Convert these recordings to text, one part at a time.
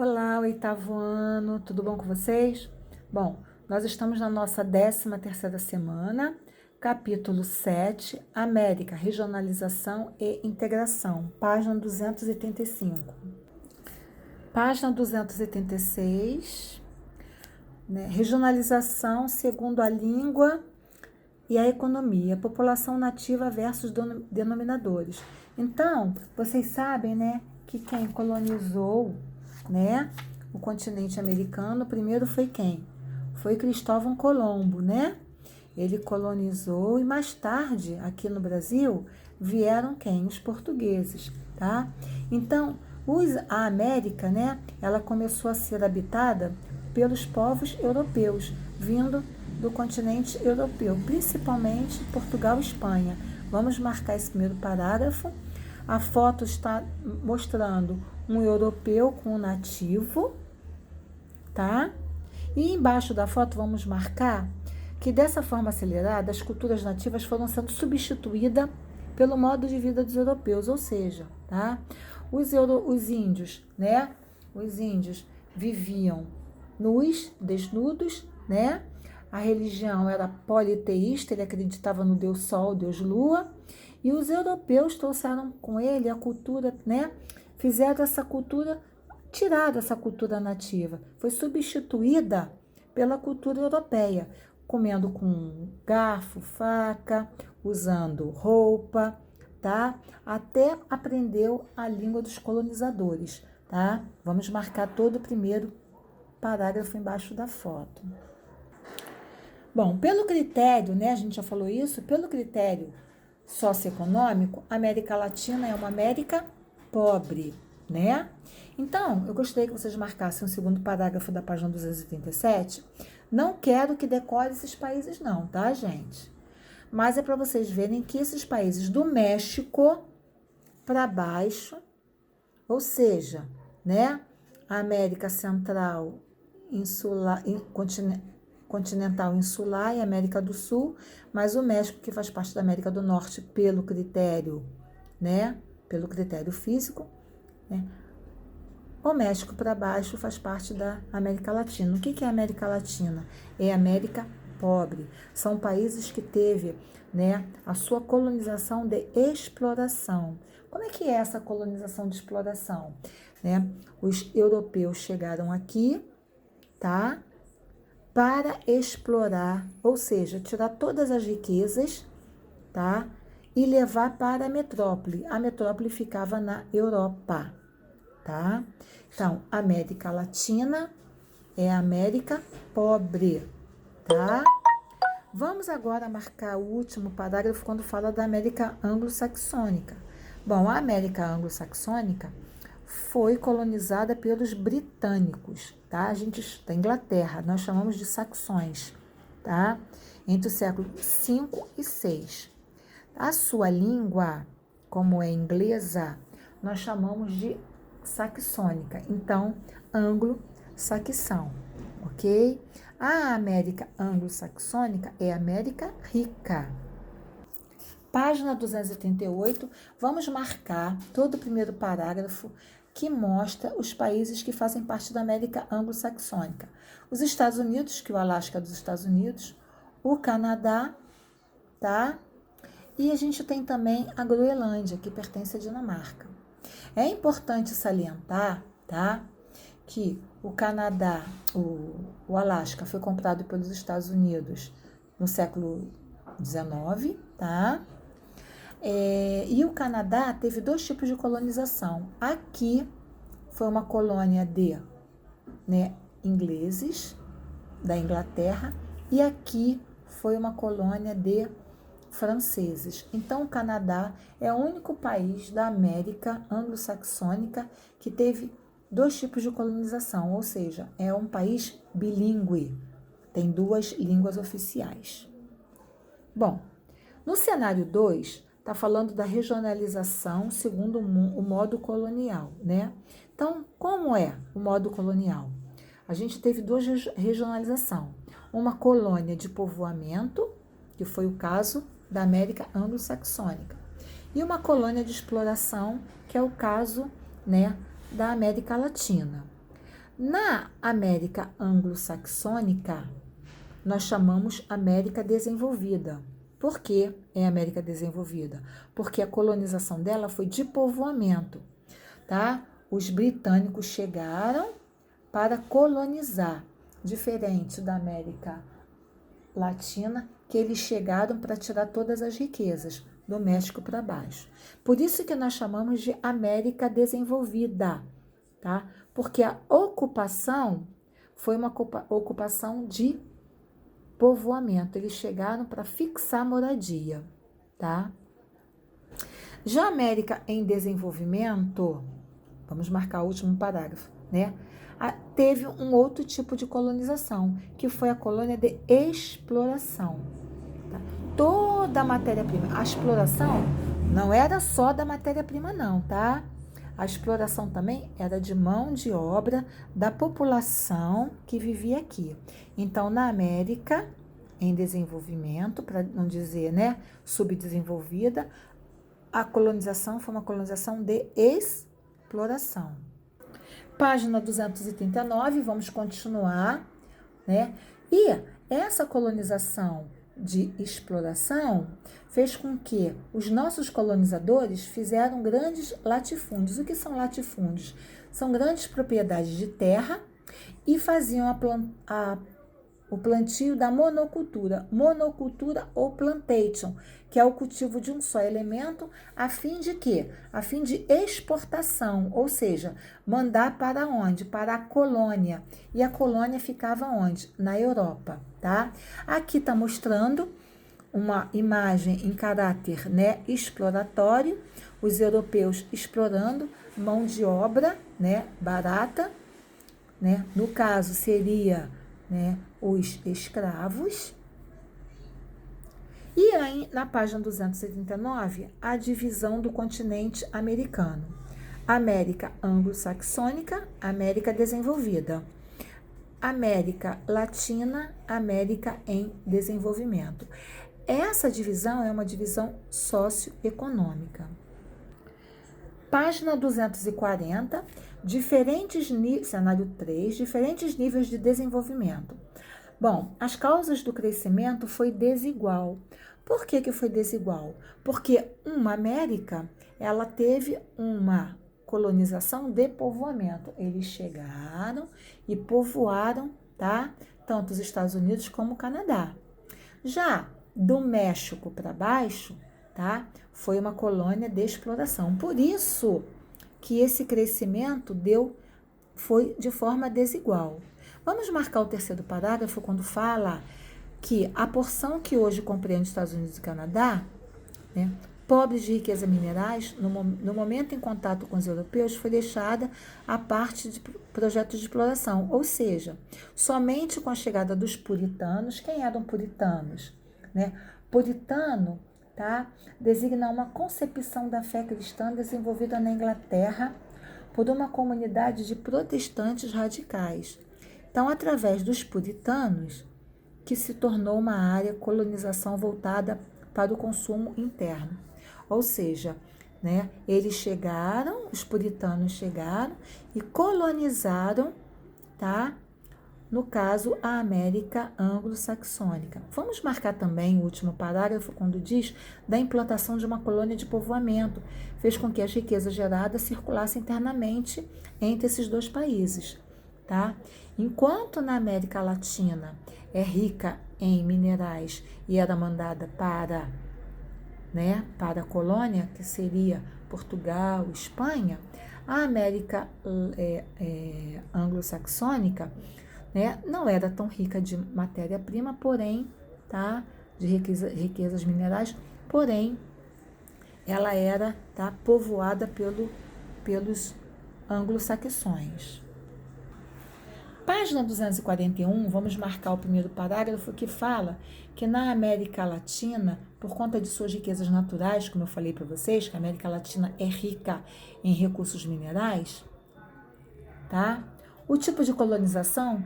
Olá, oitavo ano, tudo bom com vocês? Bom, nós estamos na nossa 13ª semana, capítulo 7, América, Regionalização e Integração, página 285. Página 286, né? Regionalização segundo a língua e a economia, população nativa versus denominadores. Então, vocês sabem, né, que quem colonizou, né, o continente americano, primeiro foi quem? Foi Cristóvão Colombo, né? Ele colonizou e mais tarde, aqui no Brasil, vieram quem? Os portugueses, tá? Então, a América, né, ela começou a ser habitada pelos povos europeus, vindo do continente europeu, principalmente Portugal e Espanha. Vamos marcar esse primeiro parágrafo. A foto está mostrando um europeu com um nativo, tá? E embaixo da foto vamos marcar que dessa forma acelerada as culturas nativas foram sendo substituídas pelo modo de vida dos europeus, ou seja, tá? Os índios, né? Os índios viviam nus, desnudos, né? A religião era politeísta, ele acreditava no Deus Sol, Deus Lua, e os europeus trouxeram com ele a cultura, né? Fizeram essa cultura, tiraram essa cultura nativa, foi substituída pela cultura europeia, comendo com garfo, faca, usando roupa, tá? Até aprendeu a língua dos colonizadores, tá? Vamos marcar todo o primeiro parágrafo embaixo da foto. Bom, pelo critério, né, a gente já falou isso, pelo critério socioeconômico, a América Latina é uma América pobre, né? Então, eu gostaria que vocês marcassem o segundo parágrafo da página 287. Não quero que decore esses países não, tá, gente? Mas é para vocês verem que esses países do México para baixo, ou seja, né, a América Central, Insular, continental insular e América do Sul, mas o México, que faz parte da América do Norte pelo critério, né, pelo critério físico, né, o México para baixo faz parte da América Latina. O que é a América Latina? É a América pobre. São países que teve, né, a sua colonização de exploração. Como é que é essa colonização de exploração? Né? Os europeus chegaram aqui, tá? Para explorar, ou seja, tirar todas as riquezas, tá? E levar para a metrópole. A metrópole ficava na Europa, tá? Então, América Latina é a América pobre, tá? Vamos agora marcar o último parágrafo quando fala da América anglo-saxônica. Bom, a América anglo-saxônica foi colonizada pelos britânicos, tá? A gente da Inglaterra, nós chamamos de saxões, tá? Entre o século 5 e 6. A sua língua, como é inglesa, nós chamamos de saxônica. Então, anglo-saxão, ok? A América anglo-saxônica é a América rica. Página 288, vamos marcar todo o primeiro parágrafo que mostra os países que fazem parte da América anglo-saxônica. Os Estados Unidos, que o Alasca é dos Estados Unidos, o Canadá, tá? E a gente tem também a Groenlândia, que pertence à Dinamarca. É importante salientar, tá? Que o Canadá, o Alasca foi comprado pelos Estados Unidos no século XIX, tá? E o Canadá teve dois tipos de colonização. Aqui foi uma colônia de, né, ingleses, da Inglaterra, e aqui foi uma colônia de franceses. Então, o Canadá é o único país da América anglo-saxônica que teve dois tipos de colonização, ou seja, é um país bilíngue, tem duas línguas oficiais. Bom, no cenário 2, está falando da regionalização segundo o modo colonial, né? Então, como é o modo colonial? A gente teve duas regionalizações. Uma colônia de povoamento, que foi o caso da América anglo-saxônica, e uma colônia de exploração, que é o caso, né, da América Latina. Na América anglo-saxônica, nós chamamos América desenvolvida. Por que é América desenvolvida? Porque a colonização dela foi de povoamento, tá? Os britânicos chegaram para colonizar, diferente da América Latina, que eles chegaram para tirar todas as riquezas do México para baixo. Por isso que nós chamamos de América desenvolvida, tá? Porque a ocupação foi uma ocupação de povoamento. Eles chegaram para fixar moradia, tá? Já a América em desenvolvimento, vamos marcar o último parágrafo, né? Teve um outro tipo de colonização, que foi a colônia de exploração. Tá? Toda a matéria-prima, a exploração não era só da matéria-prima não, tá? A exploração também era de mão de obra da população que vivia aqui. Então, na América, em desenvolvimento, para não dizer, né, subdesenvolvida, a colonização foi uma colonização de exploração. Página 239, vamos continuar, né? E essa colonização de exploração fez com que os nossos colonizadores fizeram grandes latifúndios. O que são latifúndios? São grandes propriedades de terra e faziam o plantio da monocultura ou plantation, que é o cultivo de um só elemento, a fim de quê? A fim de exportação, ou seja, mandar para onde? Para a colônia. E a colônia ficava onde? Na Europa, tá? Aqui está mostrando uma imagem em caráter, né, exploratório, os europeus explorando mão de obra, né, barata, né? No caso seria, né, os escravos. E aí, na página 239, a divisão do continente americano. América anglo-saxônica, América desenvolvida. América Latina, América em desenvolvimento. Essa divisão é uma divisão socioeconômica. Página 240, cenário 3, diferentes níveis de desenvolvimento. Bom, as causas do crescimento foi desigual. Por que foi desigual? Porque uma América, ela teve uma colonização de povoamento. Eles chegaram e povoaram, tá? Tanto os Estados Unidos como o Canadá. Já do México para baixo, tá? Foi uma colônia de exploração. Por isso que esse crescimento foi de forma desigual. Vamos marcar o terceiro parágrafo quando fala que a porção que hoje compreende Estados Unidos e Canadá, né, pobres de riqueza minerais, no momento em contato com os europeus, foi deixada a parte de projetos de exploração, ou seja, somente com a chegada dos puritanos. Quem eram puritanos? Né? Puritano, tá, designa uma concepção da fé cristã desenvolvida na Inglaterra por uma comunidade de protestantes radicais. Então, através dos puritanos, que se tornou uma área colonização voltada para o consumo interno. Ou seja, né, os puritanos chegaram e colonizaram, tá? No caso, a América anglo-saxônica. Vamos marcar também o último parágrafo, quando diz da implantação de uma colônia de povoamento. Fez com que as riquezas geradas circulassem internamente entre esses dois países, tá? Enquanto na América Latina é rica em minerais e era mandada para a colônia, que seria Portugal, Espanha, a América anglo-saxônica, né, não era tão rica de matéria-prima, porém, tá, de riquezas minerais, porém, ela era, tá, povoada pelos anglo-saxões. Página 241, vamos marcar o primeiro parágrafo, que fala que na América Latina, por conta de suas riquezas naturais, como eu falei para vocês, que a América Latina é rica em recursos minerais, tá? O tipo de colonização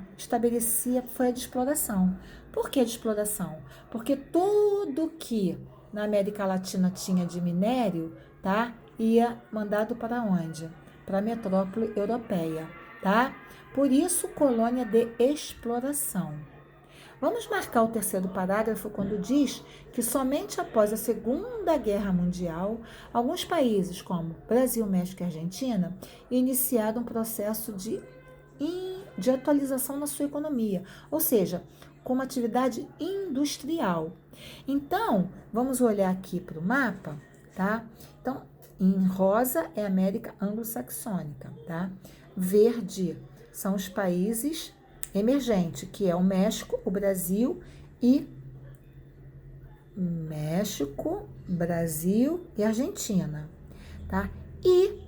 foi a de exploração. Por que de exploração? Porque tudo que na América Latina tinha de minério, tá, ia mandado para onde? Para a metrópole europeia. tá? Por isso, colônia de exploração. Vamos marcar o terceiro parágrafo quando diz que somente após a Segunda Guerra Mundial, alguns países como Brasil, México e Argentina iniciaram um processo de atualização na sua economia, ou seja, com uma atividade industrial. Então, vamos olhar aqui para o mapa, tá? Então, em rosa é a América anglo-saxônica, tá? Verde são os países emergentes, que é o México, o Brasil e Argentina, tá? E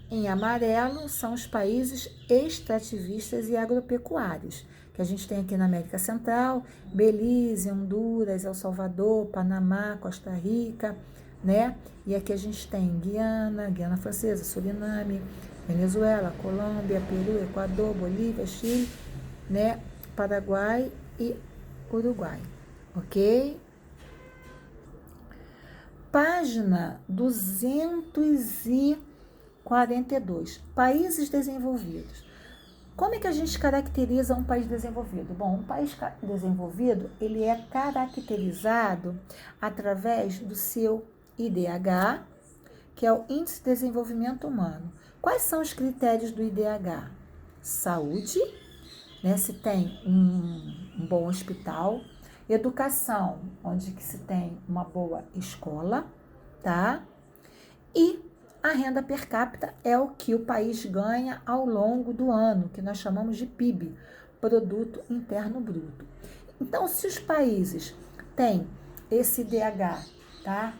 em amarelo são os países extrativistas e agropecuários, que a gente tem aqui na América Central, Belize, Honduras, El Salvador, Panamá, Costa Rica, né? E aqui a gente tem Guiana Francesa, Suriname, Venezuela, Colômbia, Peru, Equador, Bolívia, Chile, né? Paraguai e Uruguai, ok? Página 242, países desenvolvidos. Como é que a gente caracteriza um país desenvolvido? Bom, um país desenvolvido, ele é caracterizado através do seu IDH, que é o Índice de Desenvolvimento Humano. Quais são os critérios do IDH? Saúde, né, se tem um bom hospital, educação, onde que se tem uma boa escola, tá? E a renda per capita é o que o país ganha ao longo do ano, que nós chamamos de PIB, Produto Interno Bruto. Então, se os países têm esse IDH, tá,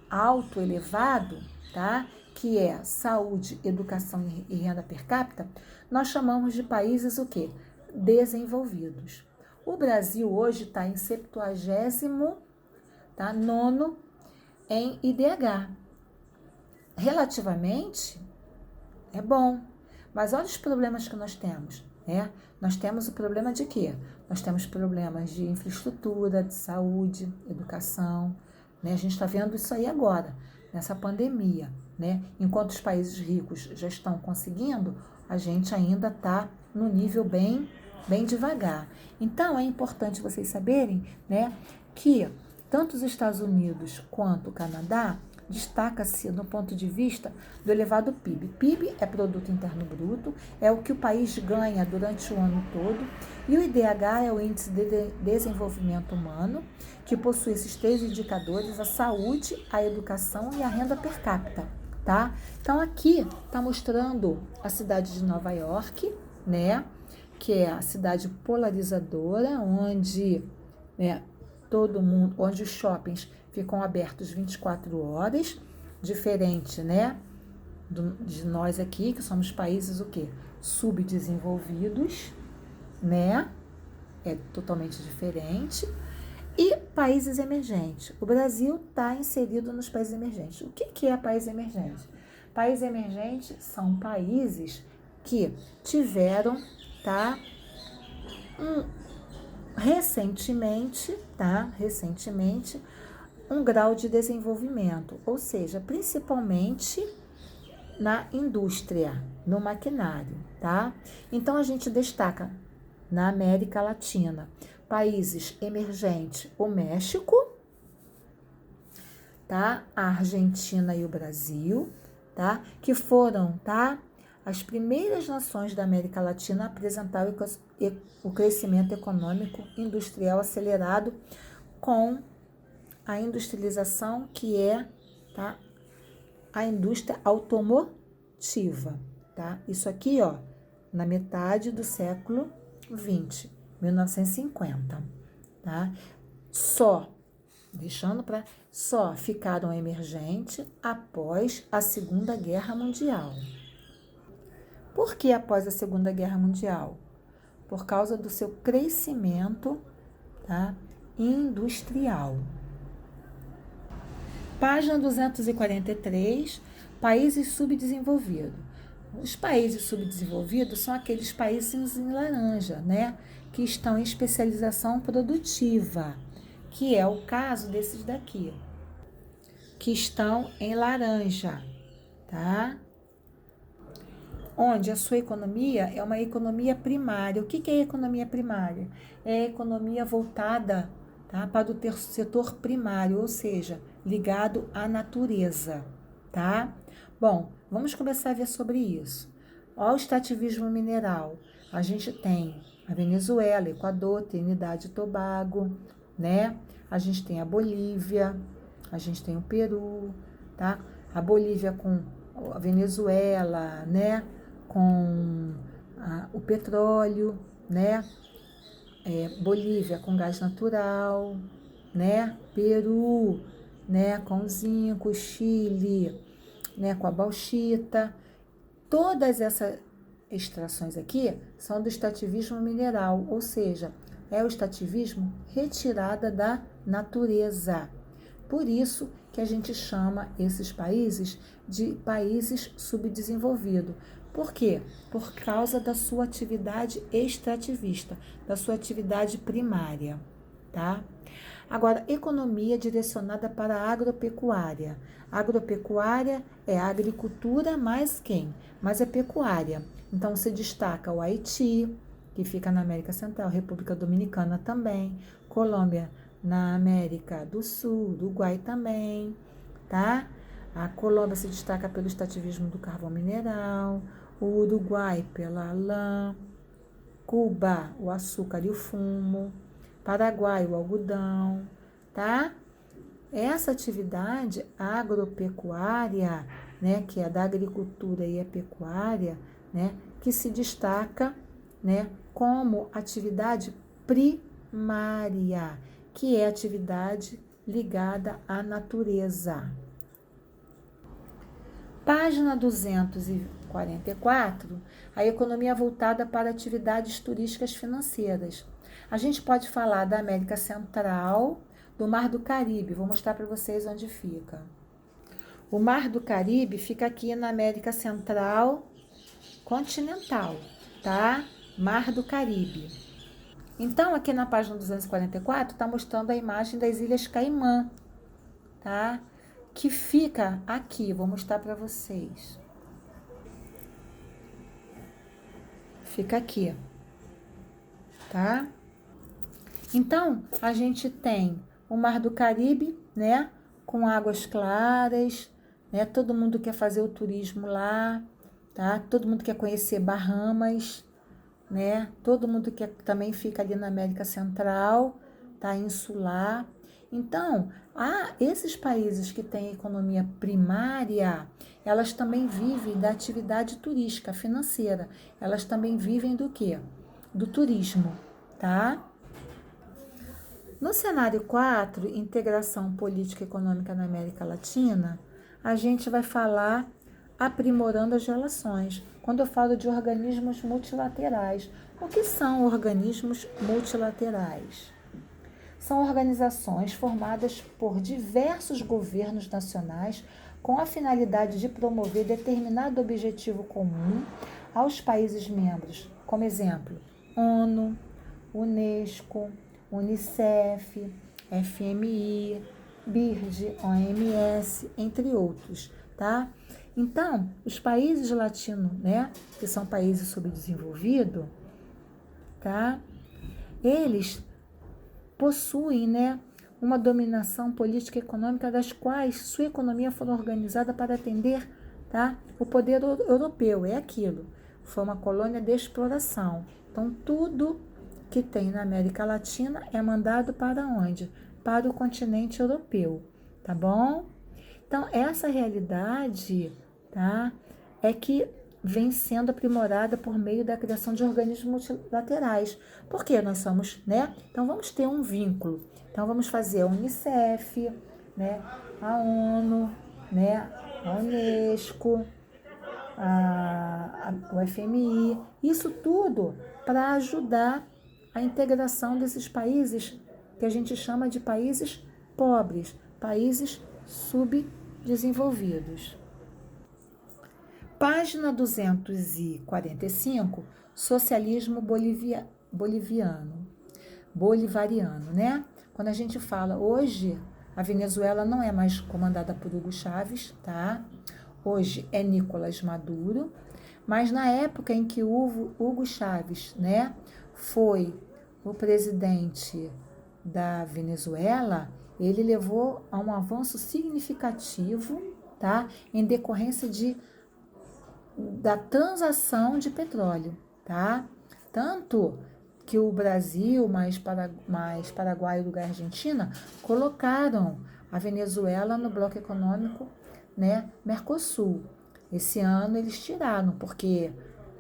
alto, elevado, tá, que é saúde, educação e renda per capita, nós chamamos de países o quê? Desenvolvidos. O Brasil hoje está em 79º, tá, nono em IDH. Relativamente, é bom, mas olha os problemas que nós temos, né? Nós temos o problema de quê? Nós temos problemas de infraestrutura, de saúde, educação, né? A gente está vendo isso aí agora, nessa pandemia, né? Enquanto os países ricos já estão conseguindo, a gente ainda está no nível bem devagar. Então, é importante vocês saberem, né, que tanto os Estados Unidos quanto o Canadá destaca-se no ponto de vista do elevado PIB. PIB é Produto Interno Bruto, é o que o país ganha durante o ano todo, e o IDH é o Índice de Desenvolvimento Humano, que possui esses três indicadores: a saúde, a educação e a renda per capita, tá? Então, aqui está mostrando a cidade de Nova York, né, que é a cidade polarizadora, onde, né, todo mundo, onde os shoppings ficam abertos 24 horas, diferente, né, de nós aqui, que somos países o quê? Subdesenvolvidos, né? É totalmente diferente. E países emergentes. O Brasil está inserido nos países emergentes. O que é país emergente? Países emergentes são países que tiveram, tá, recentemente, um grau de desenvolvimento, ou seja, principalmente na indústria, no maquinário, tá? Então, a gente destaca na América Latina, países emergentes, o México, tá? A Argentina e o Brasil, tá? Que foram, tá, as primeiras nações da América Latina a apresentar o crescimento econômico industrial acelerado com a industrialização, que é, tá, a indústria automotiva, tá? Isso aqui, ó, na metade do século 20, 1950, tá? Só ficaram emergentes após a Segunda Guerra Mundial. Por que após a Segunda Guerra Mundial? Por causa do seu crescimento, tá, industrial. Página 243, países subdesenvolvidos. Os países subdesenvolvidos são aqueles países em laranja, né, que estão em especialização produtiva, que é o caso desses daqui, que estão em laranja, tá? onde a sua economia é uma economia primária. O que é economia primária? É a economia voltada, tá, para o setor primário, ou seja, ligado à natureza, tá? Bom, vamos começar a ver sobre isso. Ó, o extrativismo mineral. A gente tem a Venezuela, Equador, Trinidade e Tobago, né? A gente tem a Bolívia, a gente tem o Peru, tá? A Bolívia com a Venezuela, né? Com o petróleo, né? Bolívia com gás natural, né? Peru, né? Com zinco, Chile, né? Com a bauxita. Todas essas extrações aqui são do extrativismo mineral, ou seja, é o extrativismo retirada da natureza. Por isso que a gente chama esses países de países subdesenvolvidos. Por quê? Por causa da sua atividade extrativista, da sua atividade primária, tá? Agora, economia direcionada para a agropecuária. Agropecuária é a agricultura mais quem? Mais a pecuária. Então, se destaca o Haiti, que fica na América Central, República Dominicana também, Colômbia na América do Sul, Uruguai também, tá? A Colômbia se destaca pelo extrativismo do carvão mineral, o Uruguai pela lã, Cuba, o açúcar e o fumo, Paraguai, o algodão, tá? Essa atividade agropecuária, né, que é da agricultura e a pecuária, né, que se destaca, né, como atividade primária, que é atividade ligada à natureza. Página 244, a economia voltada para atividades turísticas financeiras. A gente pode falar da América Central, do Mar do Caribe. Vou mostrar para vocês onde fica. O Mar do Caribe fica aqui na América Central continental, tá? Mar do Caribe. Então, aqui na página 244, está mostrando a imagem das Ilhas Caimã, tá? Que fica aqui, vou mostrar para vocês. Fica aqui, tá? Então, a gente tem o Mar do Caribe, né? Com águas claras, né? Todo mundo quer fazer o turismo lá, tá? Todo mundo quer conhecer Bahamas, né? Todo mundo quer, também fica ali na América Central, tá? Insular. Então, esses países que têm economia primária, elas também vivem da atividade turística, financeira. Elas também vivem do quê? Do turismo, tá? No cenário 4, integração política e econômica na América Latina, a gente vai falar aprimorando as relações. Quando eu falo de organismos multilaterais, o que são organismos multilaterais? São organizações formadas por diversos governos nacionais com a finalidade de promover determinado objetivo comum aos países membros, como exemplo, ONU, Unesco, Unicef, FMI, BIRD, OMS, entre outros, tá? Então, os países latinos, né, que são países subdesenvolvidos, tá? Eles possuem, né, uma dominação política e econômica das quais sua economia foi organizada para atender, tá, o poder europeu, é aquilo. Foi uma colônia de exploração. Então, tudo que tem na América Latina é mandado para onde? Para o continente europeu, tá bom? Então, essa realidade, tá, é que vem sendo aprimorada por meio da criação de organismos multilaterais. Porque nós somos, né? Então, vamos ter um vínculo. Então, vamos fazer a Unicef, né? A ONU, né? A Unesco, o FMI. Isso tudo para ajudar a integração desses países que a gente chama de países pobres, países subdesenvolvidos. Página 245, socialismo bolivariano, né? Quando a gente fala hoje, a Venezuela não é mais comandada por Hugo Chávez, tá? Hoje é Nicolás Maduro, Mas na época em que Hugo Chávez, né, foi o presidente da Venezuela, ele levou a um avanço significativo, tá, em decorrência da transação de petróleo, tá? Tanto que o Brasil, mais Paraguai, Uruguai e Argentina colocaram a Venezuela no bloco econômico, né, Mercosul. Esse ano eles tiraram, porque,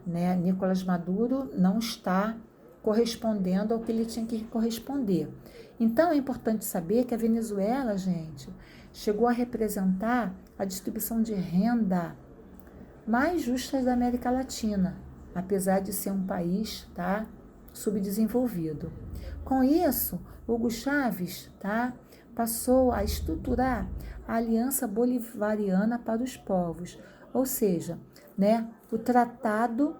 né, Nicolás Maduro não está correspondendo ao que ele tinha que corresponder. Então é importante saber que a Venezuela, gente, chegou a representar a distribuição de renda mais justas da América Latina, apesar de ser um país, tá, subdesenvolvido. Com isso, Hugo Chávez, tá, passou a estruturar a Aliança Bolivariana para os Povos, ou seja, né, o Tratado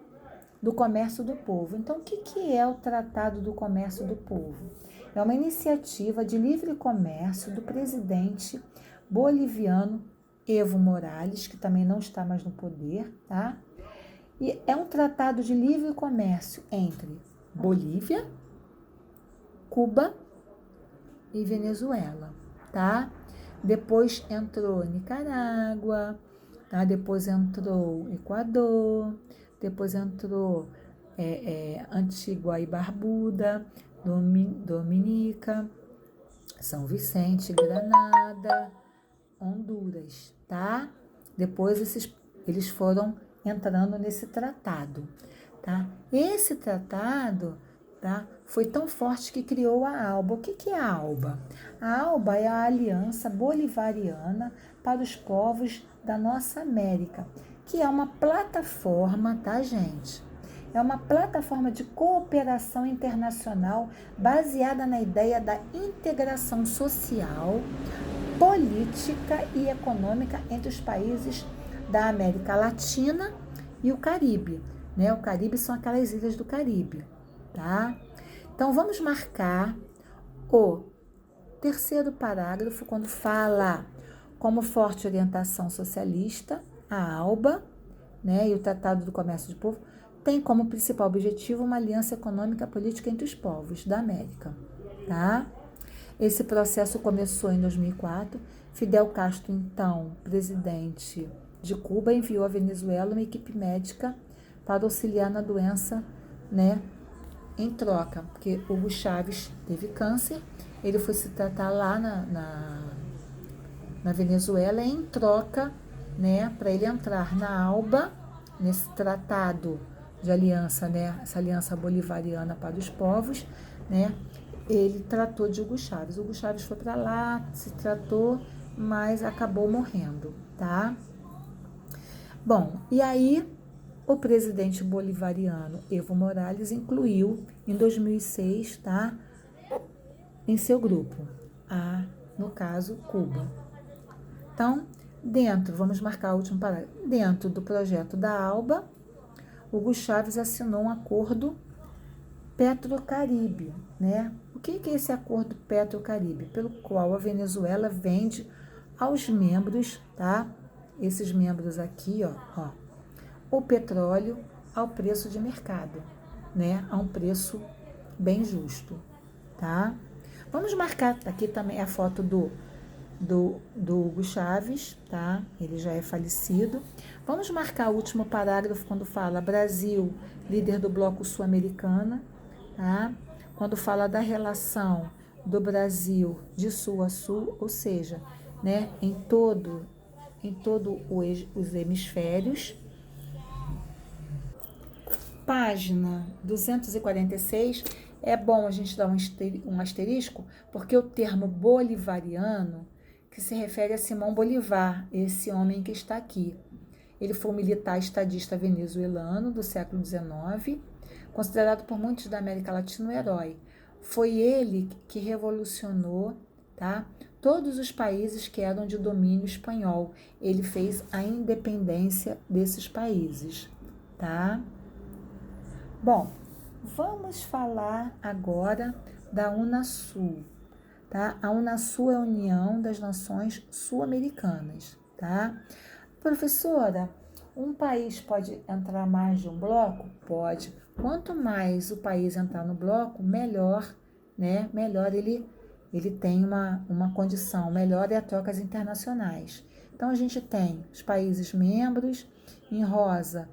do Comércio do Povo. Então, o que é o Tratado do Comércio do Povo? É uma iniciativa de livre comércio do presidente boliviano Evo Morales, que também não está mais no poder, tá? E é um tratado de livre comércio entre Bolívia, Cuba e Venezuela, tá? Depois entrou Nicarágua, tá? Depois entrou Equador, depois entrou Antigua e Barbuda, Dominica, São Vicente, Granada, Honduras, tá? Depois eles foram entrando nesse tratado, tá? Esse tratado, tá, foi tão forte que criou a ALBA. O que é a ALBA? A ALBA é a Aliança Bolivariana para os Povos da Nossa América, que é uma plataforma, tá, gente? É uma plataforma de cooperação internacional baseada na ideia da integração social, política e econômica entre os países da América Latina e o Caribe, né? O Caribe são aquelas ilhas do Caribe, tá? Então vamos marcar o terceiro parágrafo quando fala como forte orientação socialista, a ALBA, né, e o Tratado do Comércio de Povo tem como principal objetivo uma aliança econômica e política entre os povos da América, tá? Esse processo começou em 2004. Fidel Castro, então presidente de Cuba, enviou à Venezuela uma equipe médica para auxiliar na doença, né, em troca, porque Hugo Chávez teve câncer, ele foi se tratar lá na Venezuela, e em troca, né, para ele entrar na ALBA, nesse tratado de aliança, né, essa aliança bolivariana para os povos, né, ele tratou de Hugo Chávez. Hugo Chávez foi para lá, se tratou, mas acabou morrendo, tá? Bom, e aí o presidente bolivariano Evo Morales incluiu em 2006, tá, em seu grupo, no caso, Cuba. Então, vamos marcar o último parágrafo, dentro do projeto da ALBA, Hugo Chávez assinou um acordo Petrocaribe, né? O que é esse acordo Petrocaribe? Pelo qual a Venezuela vende aos membros, tá? Esses membros aqui, ó, o petróleo ao preço de mercado, né? A um preço bem justo, tá? Vamos marcar aqui também a foto do Hugo Chávez, tá? Ele já é falecido. Vamos marcar o último parágrafo quando fala Brasil, líder do bloco sul-americana, tá? Quando fala da relação do Brasil de sul a sul, ou seja, né, em todo os hemisférios. Página 246, é bom a gente dar um asterisco, porque o termo bolivariano, que se refere a Simão Bolivar, esse homem que está aqui. Ele foi um militar estadista venezuelano do século XIX, considerado por muitos da América Latina um herói. Foi ele que revolucionou, tá, todos os países que eram de domínio espanhol. Ele fez a independência desses países, tá? Bom, vamos falar agora da Unasul, tá? A Unasul é a União das Nações Sul-Americanas, tá? Professora, Um país pode entrar mais de um bloco? Pode. Quanto mais o país entrar no bloco, melhor, né? Melhor ele tem uma condição, melhor é a trocas internacionais. Então, a gente tem os países membros, em rosa,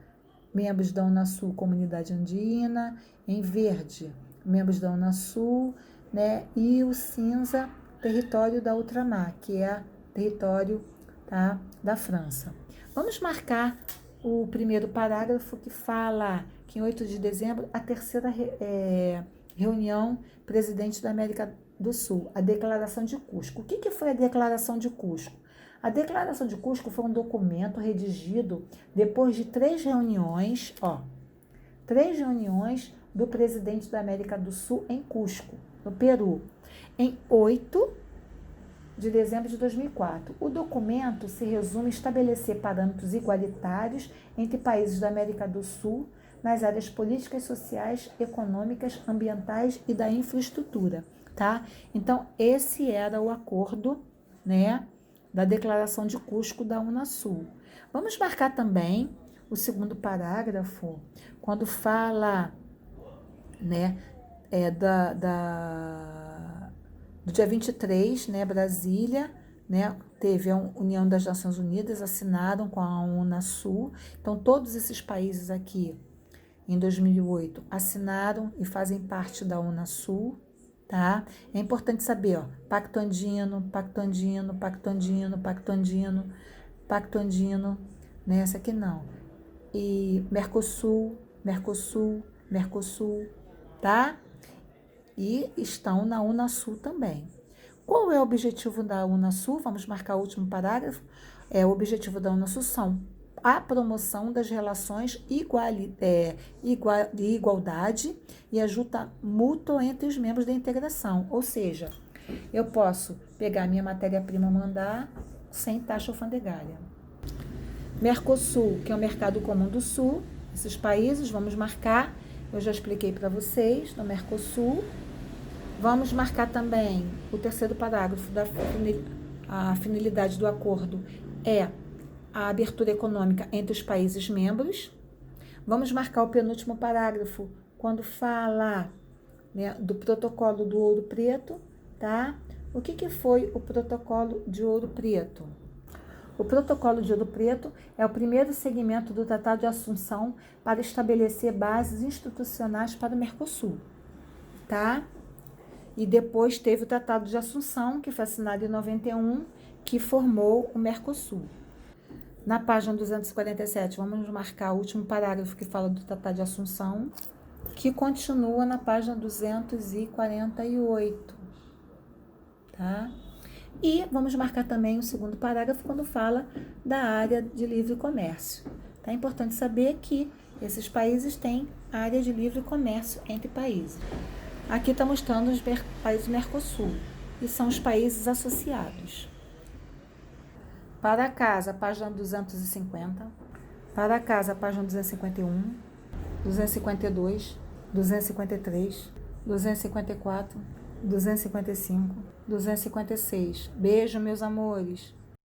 membros da Unasul, Comunidade Andina, em verde, membros da Unasul, né? E o cinza, território da Ultramar, que é território, tá, da França. Vamos marcar o primeiro parágrafo que fala que em 8 de dezembro, a terceira reunião presidente da América do Sul, a Declaração de Cusco. O que foi a Declaração de Cusco? A Declaração de Cusco foi um documento redigido depois de 3 reuniões, 3 reuniões do presidente da América do Sul em Cusco, no Peru, em 8 de dezembro de 2004. O documento se resume a estabelecer parâmetros igualitários entre países da América do Sul nas áreas políticas, sociais, econômicas, ambientais e da infraestrutura, tá? Então, esse era o acordo, né, da Declaração de Cusco da Unasul. Vamos marcar também o segundo parágrafo, quando fala, né, do dia 23, né, Brasília, né, teve a União das Nações Unidas, assinaram com a Unasul. Então, todos esses países aqui, em 2008, assinaram e fazem parte da Unasul, tá? É importante saber, Pacto Andino, Pacto Andino, Pacto Andino, Pacto Andino, Pacto Andino, né, essa aqui não. E Mercosul, Mercosul, Mercosul, tá? E estão na Unasul também. Qual é o objetivo da Unasul? Vamos marcar o último parágrafo. O objetivo da Unasul são a promoção das relações de igualdade e ajuda mútua entre os membros da integração. Ou seja, eu posso pegar minha matéria-prima e mandar sem taxa alfandegária. Mercosul, que é o Mercado Comum do Sul, esses países, vamos marcar. Eu já expliquei para vocês, no Mercosul. Vamos marcar também o terceiro parágrafo a finalidade do acordo é a abertura econômica entre os países membros. Vamos marcar o penúltimo parágrafo quando fala, né, do protocolo do Ouro Preto, tá? O que foi o protocolo de Ouro Preto? O protocolo de Ouro Preto é o primeiro segmento do Tratado de Assunção para estabelecer bases institucionais para o Mercosul, tá? E depois teve o Tratado de Assunção, que foi assinado em 91, que formou o Mercosul. Na página 247, vamos marcar o último parágrafo que fala do Tratado de Assunção, que continua na página 248, tá? E vamos marcar também o segundo parágrafo quando fala da área de livre comércio. Tá? É importante saber que esses países têm área de livre comércio entre países. Aqui está mostrando os países do Mercosul, e são os países associados. Para casa, página 250. Para casa, página 251, 252, 253, 254, 255, 256. Beijo, meus amores.